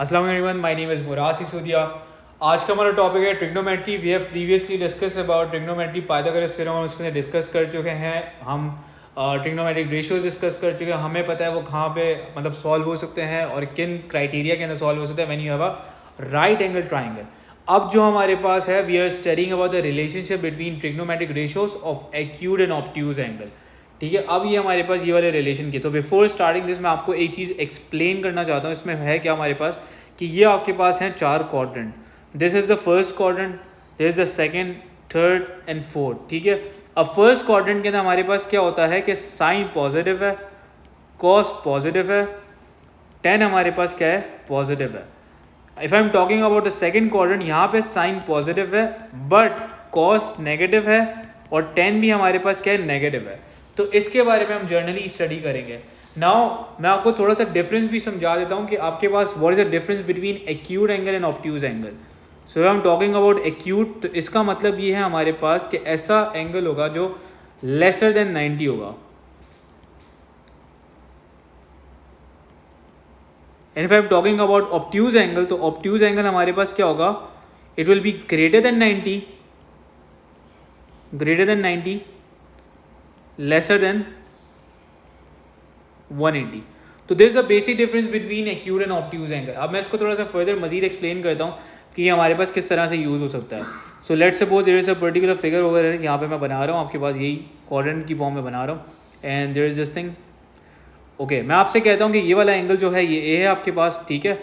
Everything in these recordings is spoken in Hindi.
अस्सलाम वालेकुम, my name is Murad Sisodia. आज का हमारा टॉपिक है trigonometry. We have previously discuss about trigonometry, Pythagoras theorem हम उसमें डिस्कस कर चुके हैं। हम ट्रिग्नोमेट्रिक रेशियोज डिस्कस कर चुके हैं। हमें पता है वो कहाँ पे मतलब सॉल्व हो सकते हैं और किन क्राइटेरिया के अंदर सॉल्व हो सकते हैं when you have a right angle triangle. अब जो हमारे पास है, we are studying about the relationship between trigonometric ratios of acute and obtuse angle. ठीक है, अब ये हमारे पास ये वाले रिलेशन की। तो बिफोर स्टार्टिंग दिस मैं आपको एक चीज़ एक्सप्लेन करना चाहता हूँ। इसमें है क्या हमारे पास कि ये आपके पास हैं चार quadrant. This is the first quadrant, this is the second, third and fourth. ठीक है, अब फर्स्ट क्वाड्रेंट के अंदर हमारे पास क्या होता है कि साइन पॉजिटिव है, कॉस पॉजिटिव है, टेन हमारे पास क्या है, पॉजिटिव है। If I am talking about the second quadrant, यहाँ पे साइन पॉजिटिव है बट कॉस नेगेटिव है और टेन भी हमारे पास क्या है, नेगेटिव है। तो इसके बारे में हम जर्नली स्टडी करेंगे। नाउ मैं आपको थोड़ा सा डिफरेंस भी समझा देता हूँ कि आपके पास what is the difference between acute angle and obtuse angle. So I am talking about acute, तो इसका मतलब ये है हमारे पास कि ऐसा एंगल होगा जो लेसर देन 90 होगा। And if I am talking about obtuse angle, तो ऑब्ट्यूज एंगल हमारे पास क्या होगा, it will be greater than 90, greater than 90, lesser than 180। तो this is the basic difference between acute and obtuse angle. अब मैं इसको थोड़ा सा फर्दर मजीद एक्सप्लेन करता हूँ कि ये हमारे पास किस तरह से यूज़ हो सकता है। So let's suppose there is a particular figure over है, यहाँ पे मैं बना रहा हूँ आपके पास यही क्वाड्रेंट की फॉर्म में बना रहा हूँ। And there is this thing. Okay, मैं आपसे कहता हूँ कि ये वाला एंगल जो है ये ए है आपके पास। ठीक है,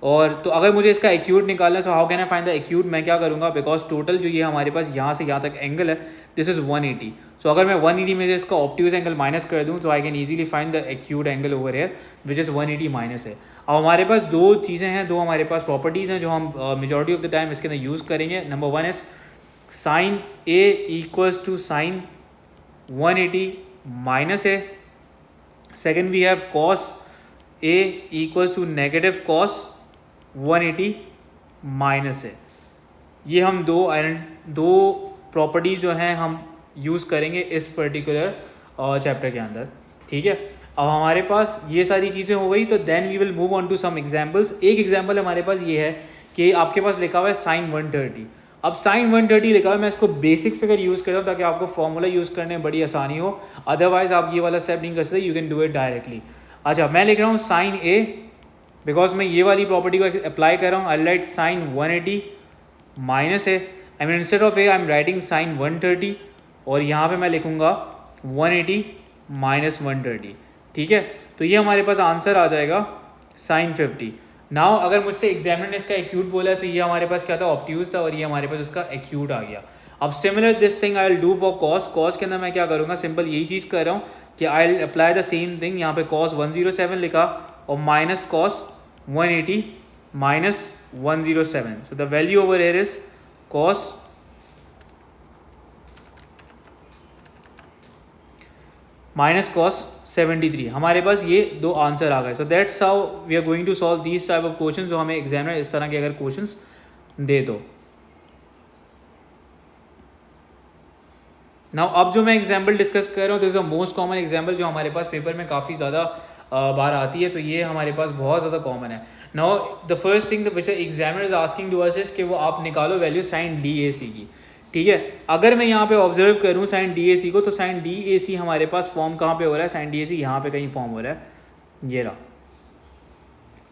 और तो अगर मुझे इसका एक्यूट निकालना है, so how can I find the acute, मैं क्या करूँगा, बिकॉज टोटल जो ये हमारे पास यहाँ से यहाँ तक एंगल है दिस इज़ 180। सो अगर मैं 180 में से इसका ऑब्ट्यूज एंगल माइनस कर दूँ तो I can easily find the acute angle over here which is 180 minus है। अब हमारे पास दो चीज़ें हैं, दो हमारे पास प्रॉपर्टीज़ हैं जो हम मेजॉरिटी ऑफ द टाइम इसके अंदर यूज़ करेंगे। Number one is sine A equals to sine 180 minus A. Second we have cos A equals to negative cos 180 minus है। ये हम दो प्रॉपर्टीज़ जो हैं हम यूज़ करेंगे इस पर्टिकुलर चैप्टर के अंदर। ठीक है, अब हमारे पास ये सारी चीज़ें हो गई, तो then we will move on to some examples. एक एग्जांपल हमारे पास ये है कि आपके पास लिखा हुआ है साइन 130। अब साइन 130 लिखा हुआ है, मैं इसको बेसिक से अगर यूज़ करता हूँ ताकि आपको फॉर्मूला यूज़ करने में बड़ी आसानी हो, अदरवाइज आप ये वाला स्टेप नहीं कर सकते, you can do it directly. अच्छा, मैं लिख रहा हूँ साइन ए, बिकॉज मैं ये वाली प्रॉपर्टी को अप्लाई कर रहा हूँ। आई राइट साइन 180 माइनस है, I mean instead of A I am writing sine 130 और यहाँ पे मैं लिखूँगा 180 माइनस 130। ठीक है, तो ये हमारे पास आंसर आ जाएगा साइन 50। नाउ अगर मुझसे एग्जामिनर ने इसका एक्यूट बोला है तो ये हमारे पास क्या था, ऑब्ट्यूज था, और ये हमारे पास उसका एक्यूट आ गया। अब similar this thing I will do for cos. Cos के अंदर मैं क्या करूँगा, सिंपल यही चीज़ कर रहा हूँ कि I will apply the same thing. यहाँ पे कॉस 107 लिखा और minus cos 180 minus 107। So the value over here is cos minus cos 73। हमारे पास ये दो आंसर आ गए। So that's how we are going to solve these type of questions जो हमें एग्जामिनर इस तरह के अगर क्वेश्चंस दे दो। नाउ अब जो मैं एग्जाम्पल डिस्कस कर रहा हूँ, this is the most common example जो हमारे पास पेपर में काफ़ी ज़्यादा बार आती है, तो ये हमारे पास बहुत ज़्यादा कॉमन है। Now the first thing which examiner is asking to us is कि वो आप निकालो value sine D A C की। ठीक है, अगर मैं यहाँ पे ऑब्जर्व करूँ साइन डी ए सी को, तो साइन डी ए सी हमारे पास फॉर्म कहाँ पे हो रहा है, साइन डी ए सी यहाँ पे कहीं फॉर्म हो रहा है, ये रहा।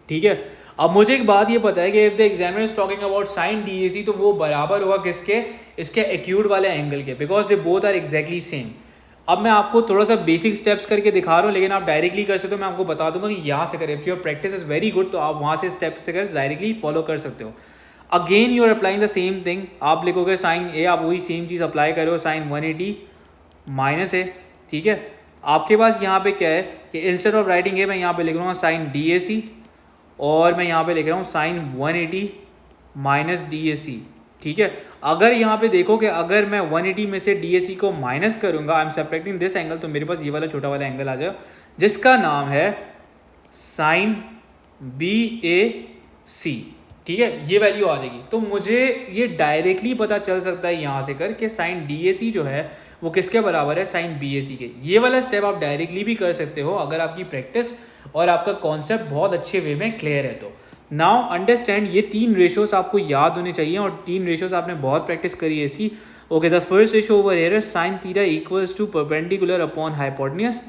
ठीक है, अब मुझे एक बात ये पता है कि if the examiner is talking about sine D A C, तो वो बराबर होगा किसके, इसके एक्यूट वाले एंगल के, because they both are exactly same. अब मैं आपको थोड़ा सा बेसिक स्टेप्स करके दिखा रहा हूँ, लेकिन आप डायरेक्टली कर सकते हो। मैं आपको बता दूंगा कि यहाँ से करें, if your practice is very good तो आप वहाँ से स्टेप्स से कर डायरेक्टली फॉलो कर सकते हो। Again you are applying the same thing, आप लिखोगे साइन ए, आप वही सेम चीज़ अप्लाई करो, साइन 180 माइनस है। ठीक है, आपके पास यहाँ पे क्या है कि इंस्टेड ऑफ राइटिंग ए मैं यहाँ पे लिख रहा हूँ साइन डी ए सी, और मैं यहाँ पे लिख रहा हूँ sign 180 minus D A C. ठीक है, अगर यहाँ पे देखो कि अगर मैं 180 में से डी ए सी को माइनस करूँगा, I am subtracting this angle, तो मेरे पास ये वाला छोटा वाला एंगल आ जाएगा जिसका नाम है साइन बी ए सी। ठीक है, ये वैल्यू आ जाएगी। तो मुझे ये डायरेक्टली पता चल सकता है यहाँ से कर कि साइन डी ए सी जो है वो किसके बराबर है, साइन बी ए सी के। ये वाला स्टेप आप डायरेक्टली भी कर सकते हो अगर आपकी प्रैक्टिस और आपका कॉन्सेप्ट बहुत अच्छे वे में क्लियर है तो। नाउ अंडरस्टैंड, ये 3 रेशोज आपको याद होने चाहिए और 3 रेशोज आपने बहुत प्रैक्टिस करी है इसकी। Okay, the first ratio over here is sine theta equals to perpendicular upon hypotenuse.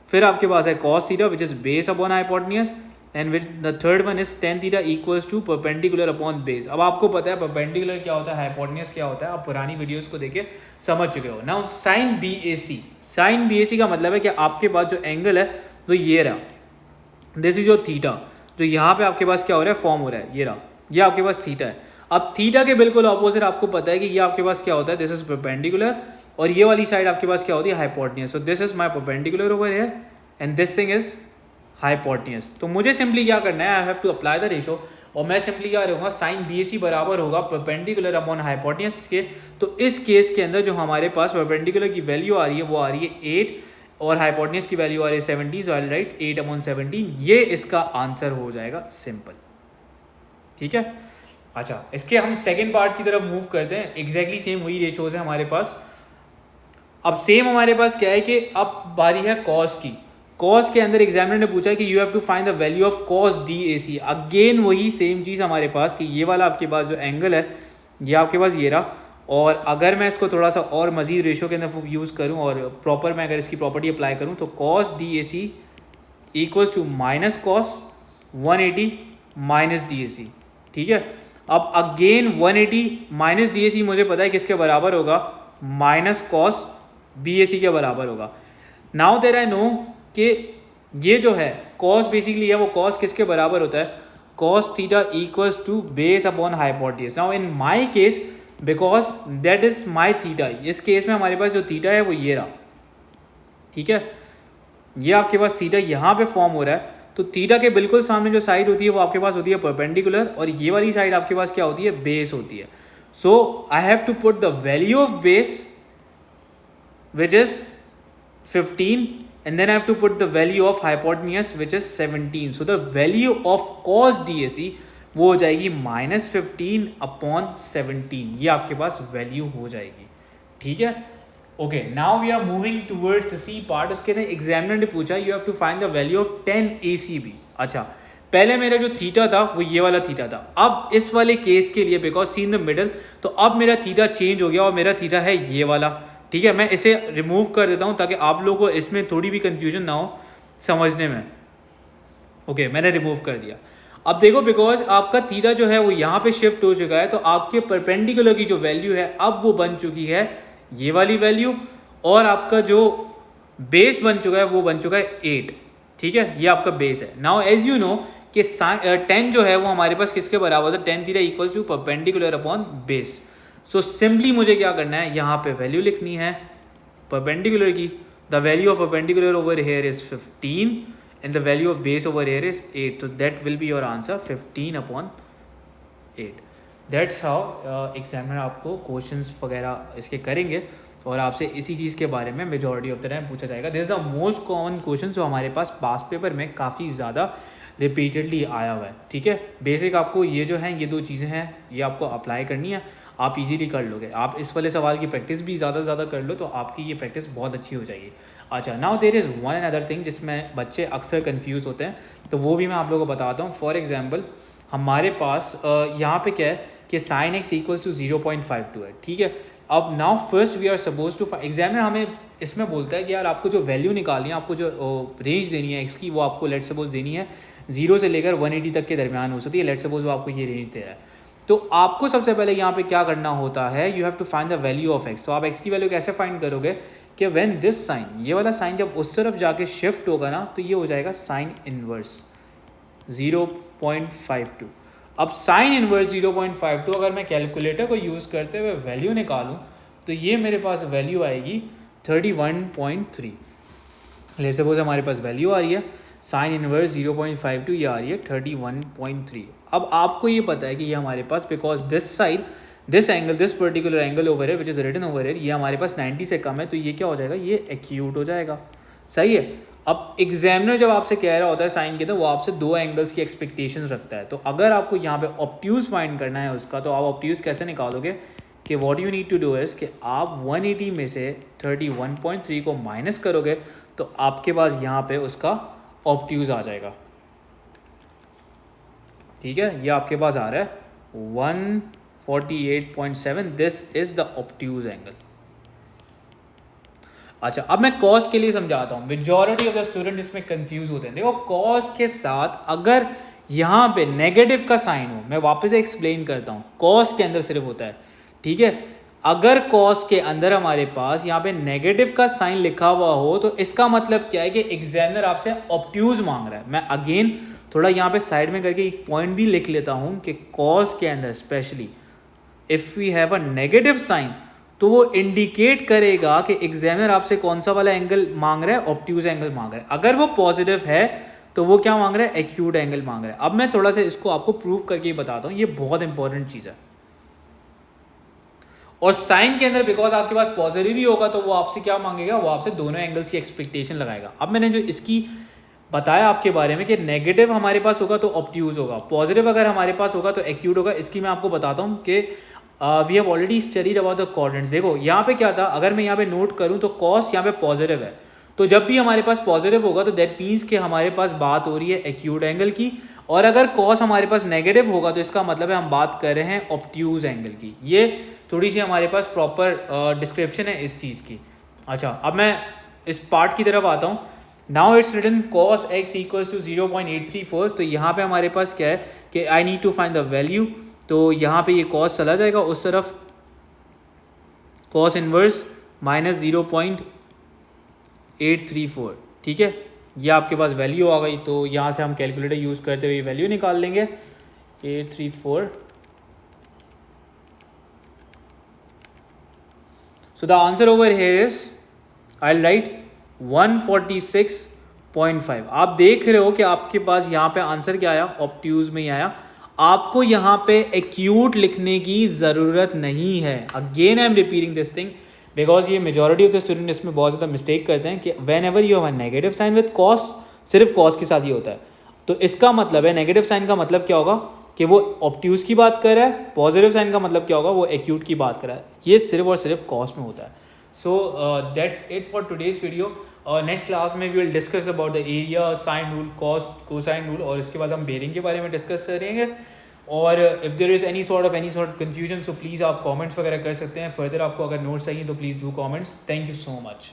फिर आपके पास है cos theta which is base upon hypotenuse, and which the third one is tan theta equals to perpendicular upon base. अब आपको पता है परपेंडिकुलर क्या होता है, हाइपोटेन्यूज क्या होता है, आप पुरानी वीडियोस को देखे समझ चुके हो। Now sine B A C, sine B A सी का मतलब है कि आपके पास जो एंगल है वो ये रहा, दिस इज योर थीटा, जो यहाँ पे आपके पास क्या हो रहा है, फॉर्म हो रहा है, ये रहा, ये आपके पास थीटा है। अब थीटा के बिल्कुल ऑपोजिट आपको पता है कि ये आपके पास क्या होता है, दिस इज परपेंडिकुलर, और ये वाली साइड आपके पास क्या होती है, hypotenuse. So this is my perpendicular over here and this thing is hypotenuse. तो मुझे सिंपली क्या करना है, I have to apply the ratio, और मैं सिंपली क्या रहूँगा, साइन बी ए सी बराबर होगा परपेंडिकुलर अपॉन हाइपोटेन्यूज के। तो इस केस के अंदर जो हमारे पास परपेंडिकुलर की वैल्यू आ रही है वो आ रही है 8 और हाइपोटेन्यूज की वैल्यू आ रही है 17, सो आई राइट 8 अपॉन 17, ये इसका आंसर हो जाएगा सिंपल। ठीक है, अच्छा इसके हम सेकेंड पार्ट की तरफ मूव करते हैं। एग्जैक्टली सेम वही रेशोज है हमारे पास। अब सेम हमारे पास क्या है कि अब बारी है कॉस की। कॉस के अंदर एग्जामिनर ने पूछा कि you have to find the value of cos D A C. Again वही सेम चीज़ हमारे पास कि ये वाला आपके पास जो एंगल है ये आपके पास ये रहा, और अगर मैं इसको थोड़ा सा और मजीद रेशो के अंदर यूज़ करूँ और प्रॉपर मैं अगर इसकी प्रॉपर्टी अप्लाई करूँ तो cos D A C equals to minus cos 180 minus D A C. ठीक है, अब again 180 minus D A C मुझे पता है किसके बराबर होगा, minus cos B A C के बराबर होगा। नाउ देयर आई नो कि ये जो है कॉस बेसिकली है वो कॉस किसके बराबर होता है, cos theta equals to base upon hypotenuse. Now in my case because that is my theta, इस केस में हमारे पास जो थीटा है वो ये रहा। ठीक है, ये आपके पास थीटा यहाँ पे फॉर्म हो रहा है, तो थीटा के बिल्कुल सामने जो साइड होती है वो आपके पास होती है परपेंडिकुलर, और ये वाली साइड आपके पास क्या होती है, बेस होती है। So I have to put the value of base which is 15 and then I have to put the value of hypotenuse which is 17. So the value of cos DAC वो हो जाएगी -15 अपॉन 17, ये आपके पास वैल्यू हो जाएगी। ठीक है, okay now we are moving towards the C part. उसके अंदर एग्जामिनर ने पूछा you have to find the value of 10 ACB। अच्छा, पहले मेरा जो थीटा था वो ये वाला थीटा था, अब इस वाले केस के लिए because C in the middle, तो अब मेरा थीटा चेंज हो गया और मेरा थीटा है ये वाला। ठीक है, मैं इसे रिमूव कर देता हूँ ताकि आप लोगों को इसमें थोड़ी भी कंफ्यूजन ना हो समझने में। ओके, मैंने रिमूव कर दिया। अब देखो बिकॉज आपका थीटा जो है वो यहाँ पे शिफ्ट हो चुका है, तो आपके परपेंडिकुलर की जो वैल्यू है अब वो बन चुकी है ये वाली वैल्यू, और आपका जो बेस बन चुका है वो बन चुका है 8। ठीक है, ये आपका बेस है। नाउ एज यू नो कि 10 जो है वो हमारे पास किसके बराबर था, 10 theta equals to perpendicular upon base. So simply मुझे क्या करना है, यहाँ पे वैल्यू लिखनी है परपेंडिकुलर की। The value of perpendicular over here is 15 and the value of base over here is 8, तो that will be your answer 15 upon 8। That's how examiner आपको क्वेश्चंस वगैरह इसके करेंगे और आपसे इसी चीज़ के बारे में मेजॉरिटी ऑफ द टाइम पूछा जाएगा। This is the most common question जो हमारे पास पास पेपर में काफ़ी ज़्यादा रिपीटेडली आया हुआ है। ठीक है, बेसिक आपको ये जो हैं ये 2 चीज़ें हैं ये आपको अप्लाई करनी है, आप इजीली कर लोगे। आप इस वाले सवाल की प्रैक्टिस भी ज़्यादा से ज़्यादा कर लो तो आपकी ये प्रैक्टिस बहुत अच्छी हो जाएगी। अच्छा, now there is one and other thing जिसमें बच्चे अक्सर कंफ्यूज होते हैं, तो वो भी मैं आप लोगों को बताता हूँ। फॉर एग्जांपल हमारे पास यहाँ पे क्या है कि साइन एक्स इक्वल्स टू 0.52 है। ठीक है, अब now first we are suppose to, examiner हमें इसमें बोलता है कि यार आपको जो वैल्यू निकालनी है, आपको जो रेंज देनी है एक्स की, वो आपको लेट सपोज देनी है 0 से लेकर 180 तक के दरमियान हो सकती है। लेट सपोज वो आपको ये रेंज दे रहा है, तो आपको सबसे पहले यहाँ पे क्या करना होता है, you have to find the value of X. तो आप एक्स की वैल्यू कैसे फाइंड करोगे कि व्हेन दिस साइन, ये वाला साइन जब उस तरफ जाके शिफ्ट होगा ना, तो ये हो जाएगा साइन इनवर्स 0.52। अब साइन इनवर्स 0.52 अगर मैं कैलकुलेटर को यूज़ करते हुए वैल्यू निकालूँ तो ये मेरे पास वैल्यू आएगी 31.3। लेट्स सपोज हमारे पास वैल्यू आ रही है साइन इनवर्स 0.52, ये आ रही है 31.3। अब आपको ये पता है कि ये हमारे पास because this side this angle this particular angle over है विच इज़ रिटन ओवर है, ये हमारे पास 90 से कम है, तो ये क्या हो जाएगा, ये एक्यूट हो जाएगा। सही है। अब एग्जामिनर जब आपसे कह रहा होता है साइन के, तो वो आपसे 2 एंगल्स की एक्सपेक्टेशंस रखता है। तो अगर आपको यहाँ पे ऑब्ट्यूज फाइंड करना है उसका, तो आप ऑब्ट्यूज कैसे निकालोगे कि what you need to do is कि आप 180 में से 31.3 को माइनस करोगे तो आपके पास यहाँ पे उसका ऑब्ट्यूज आ जाएगा। ठीक है, ये आपके पास आ रहा है 148.7, this is the obtuse angle. अच्छा, अब मैं कॉस के लिए समझाता हूँ, मेजॉरिटी ऑफ द स्टूडेंट इसमें कंफ्यूज होते हैं। देखो कॉस के साथ अगर यहाँ पे नेगेटिव का साइन हो, मैं वापस से एक्सप्लेन करता हूँ, कॉस के अंदर सिर्फ होता है, ठीक है। अगर कॉस के अंदर हमारे पास यहाँ पे नेगेटिव का साइन लिखा हुआ हो तो इसका मतलब क्या है कि एग्जामिनर आपसे ऑब्ट्यूज मांग रहा है। मैं अगेन थोड़ा यहाँ पे साइड में करके एक पॉइंट भी लिख लेता हूँ कि कॉस के अंदर specially if we have a negative sine तो वो इंडिकेट करेगा कि एग्जामिनर आपसे कौन सा वाला एंगल मांग रहा है, ऑब्ट्यूज एंगल मांग रहा है। अगर वो पॉजिटिव है तो वो क्या मांग रहा है, एक्यूट एंगल मांग रहा है। अब मैं थोड़ा सा इसको आपको प्रूव करके बताता हूँ, ये बहुत इंपॉर्टेंट चीज़ है। और साइन के अंदर बिकॉज आपके पास पॉजिटिव ही होगा तो वो आपसे क्या मांगेगा, वो आपसे दोनों एंगल्स की एक्सपेक्टेशन लगाएगा। अब मैंने जो इसकी बताया आपके बारे में कि नेगेटिव हमारे पास होगा तो ऑब्ट्यूज होगा, पॉजिटिव अगर हमारे पास होगा तो एक्यूट होगा, इसकी मैं आपको बताता हूँ कि we have already studied about the coordinates. देखो यहाँ पे क्या था, अगर मैं यहाँ पे नोट करूँ तो कॉस यहाँ पे पॉजिटिव है, तो जब भी हमारे पास पॉजिटिव होगा तो दैट मीन्स कि हमारे पास बात हो रही है एक्यूट एंगल की, और अगर कॉस हमारे पास नेगेटिव होगा तो इसका मतलब है हम बात कर रहे हैं ऑब्ट्यूज एंगल की। ये थोड़ी सी हमारे पास प्रॉपर डिस्क्रिप्शन है इस चीज़ की। अच्छा, अब मैं इस पार्ट की तरफ आता हूँ। Now it's written cos x equals to 0.834, तो यहाँ पे हमारे पास क्या है कि I need to find the value, तो यहाँ पे ये cos चला जाएगा उस तरफ, cos इनवर्स माइनस 0.834, ठीक है। ये आपके पास वैल्यू आ गई, तो यहाँ से हम कैलकुलेटर यूज़ करते हुए वैल्यू निकाल लेंगे 834। So the answer over here is I'll write 146.5। आप देख रहे हो कि आपके पास यहाँ पे आंसर क्या आया, ऑब्ट्यूज में ही आया। आपको यहाँ पे एक्यूट लिखने की ज़रूरत नहीं है। Again I am repeating this thing because ये मेजॉरिटी ऑफ द स्टूडेंट इसमें बहुत ज़्यादा मिस्टेक करते हैं कि whenever you have a negative sine with cos, सिर्फ कॉस के साथ ही होता है, तो इसका मतलब है नेगेटिव साइन का मतलब क्या होगा कि वो ऑब्ट्यूज की बात कर रहा है, पॉजिटिव साइन का मतलब क्या होगा, वो एक्यूट की बात कर रहा है। ये सिर्फ और सिर्फ कॉस में होता है। So that's it for today's video. Next class में we will discuss about the area, sine rule, cos, cosine rule, और इसके बाद हम बेरिंग के बारे में डिस्कस करेंगे। और if there is any sort of confusion so please आप कमेंट्स वगैरह कर सकते हैं। फर्दर आपको अगर नोट्स चाहिए तो please do comments. Thank you so much.